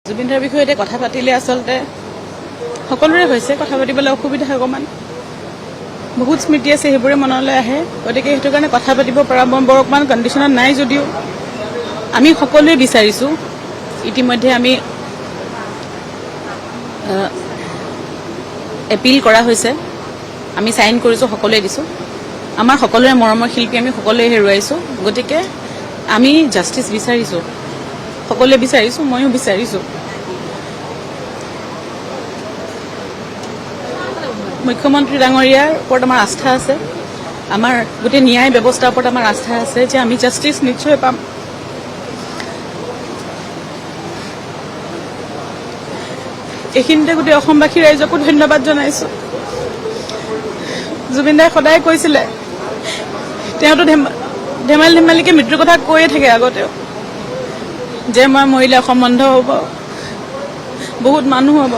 জুবিনদাৰ বিষয়ে কথা পাতিলে আসলতে সকলোৰে হৈছে কথা পাতিবলৈ অসুবিধা অকমান বহুত স্মৃতি আছে সেইবোৰে মনলৈ আহে গতিকে সেইটো কাৰণে কথা পাতিব পৰা বৰ অকমান কণ্ডিশ্যনত নাই যদিও আমি সকলোৱে বিচাৰিছো ইতিমধ্যে আমি এপিল কৰা হৈছে আমি সাইন কৰিছো সকলোৱে দিছো আমাৰ সকলোৰে মৰমৰ শিল্পী আমি সকলোৱে হেৰুৱাইছো গতিকে আমি জাস্টিস বিচাৰিছো সকলোৱে বিচাৰিছো মইও বিচাৰিছো মুখ্যমন্ত্ৰী ডাঙৰীয়াৰ ওপৰত আমাৰ আস্থা আছে আমাৰ গোটেই ন্যায় ব্যৱস্থাৰ ওপৰত আমাৰ আস্থা আছে যে আমি জাস্টিস নিশ্চয় পাম এইখিনিতে গোটেই অসমবাসী ৰাইজকো ধন্যবাদ জনাইছো জুবিনদাই সদায় কৈছিলে তেওঁতো ধেমালিকে মৃত্যুৰ কথা কৈয়ে থাকে আগতেও যে মই মৰিলে অসম বন্ধ হ'ব বহুত মানুহ হ'ব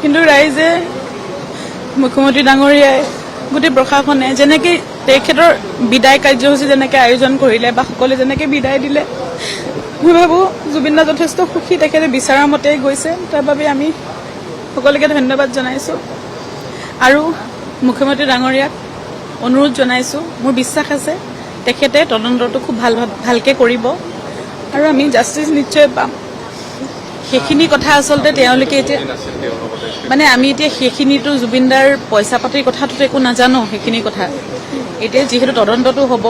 কিন্তু ৰাইজে মুখ্যমন্ত্ৰী ডাঙৰীয়াই গোটেই প্ৰশাসনে যেনেকৈ তেখেতৰ বিদায় কাৰ্যসূচী যেনেকৈ আয়োজন কৰিলে বা সকলোৱে যেনেকৈ বিদায় দিলে মই ভাবোঁ জুবিনদা যথেষ্ট সুখী তেখেতে বিচৰা মতেই গৈছে তাৰ বাবে আমি সকলোকে ধন্যবাদ জনাইছোঁ আৰু মুখ্যমন্ত্ৰী ডাঙৰীয়াক অনুৰোধ জনাইছোঁ মোৰ বিশ্বাস আছে তেখেতে তদন্তটো খুব ভালকৈ কৰিব আৰু আমি জাষ্টিছ নিশ্চয় পাম সেইখিনি কথা আসলতে তেওঁলোকে এতিয়া মানে আমি এতিয়া সেইখিনিতো জুবিনদাৰ পইচা পাতিৰ কথাটোতো একো নাজানো সেইখিনি কথা এতিয়া যিহেতু তদন্তটো হ'ব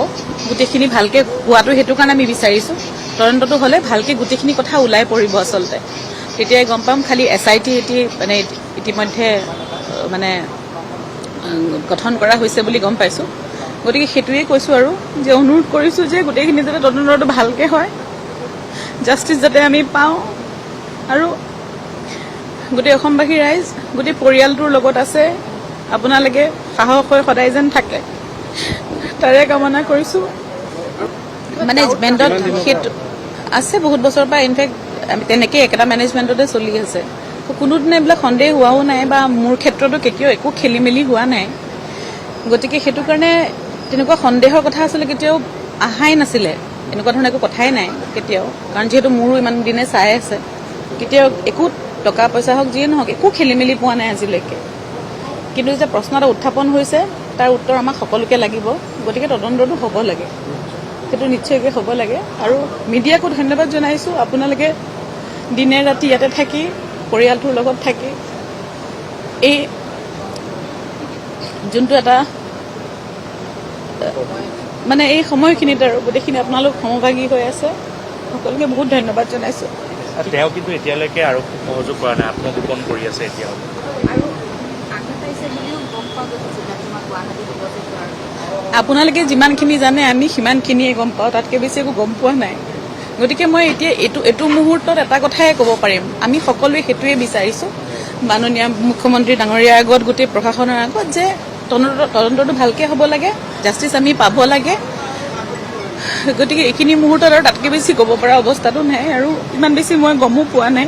গোটেইখিনি ভালকৈ হোৱাটো সেইটো কাৰণে আমি বিচাৰিছোঁ তদন্তটো হ'লে ভালকৈ গোটেইখিনি কথা ওলাই পৰিব আসলতে তেতিয়াই গম পাম খালি SIT মানে ইতিমধ্যে মানে গঠন কৰা হৈছে বুলি গম পাইছোঁ গতিকে সেইটোৱে কৈছোঁ আৰু যে অনুৰোধ কৰিছোঁ যে গোটেইখিনি যাতে তদন্তটো ভালকৈ হয় জাষ্টিছ যাতে আমি পাওঁ আৰু গোটেই অসমবাসী ৰাইজ গোটেই পৰিয়ালটোৰ লগত আছে আপোনালোকে সাহস হৈ সদায় যেন থাকে তাৰে কামনা কৰিছোঁ মেনেজমেণ্টত সেইটো আছে বহুত বছৰৰ পৰা ইনফেক্ট তেনেকৈ একেটা মেনেজমেণ্টতে চলি আছে কোনোদিনে এইবিলাক সন্দেহ হোৱাও নাই বা মোৰ ক্ষেত্ৰতো কেতিয়াও একো খেলি মেলি হোৱা নাই গতিকে সেইটো কাৰণে তেনেকুৱা সন্দেহৰ কথা আচলতে কেতিয়াও অহাই নাছিলে এনেকুৱা ধৰণৰ একো কথাই নাই কেতিয়াও কাৰণ যিহেতু মোৰো ইমান দিনে চাই আছে কেতিয়াও একো টকা পইচা হওক যিয়ে নহওক একো খেলি মেলি পোৱা নাই আজিলৈকে কিন্তু যে প্ৰশ্ন এটা উত্থাপন হৈছে তাৰ উত্তৰ আমাক সকলোকে লাগিব গতিকে তদন্তটো হ'ব লাগে সেইটো নিশ্চয়কৈ হ'ব লাগে আৰু মিডিয়াকো ধন্যবাদ জনাইছোঁ আপোনালোকে দিনে ৰাতি ইয়াতে থাকি পৰিয়ালটোৰ লগত থাকি এই যোনটো এটা মানে এই সময়খিনিত আৰু গোটেইখিনি আপোনালোক সমভাগী হৈ আছে সকলোকে বহুত ধন্যবাদ জনাইছোঁ তেওঁ কিন্তু এতিয়ালৈকে আৰক্ষীক সহযোগ কৰা নাই আত্মগোপন কৰি আছে এতিয়াও আপোনালোকে যিমানখিনি জানে আমি সিমানখিনিয়ে গম পাওঁ তাতকৈ বেছি একো গম পোৱা নাই গতিকে মই এতিয়া এইটো মুহূৰ্তত এটা কথাই ক'ব পাৰিম আমি সকলোৱে সেইটোৱে বিচাৰিছোঁ মাননীয় মুখ্যমন্ত্ৰী ডাঙৰীয়াৰ আগত গোটেই প্ৰশাসনৰ আগত যে তদন্তটো ভালকৈ হ'ব লাগে জাষ্টিছ আমি পাব লাগে গতিকে এইখিনি মুহূৰ্তত আৰু তাতকৈ বেছি ক'ব পৰা অৱস্থাটো নাই আৰু ইমান বেছি মই গমো পোৱা নাই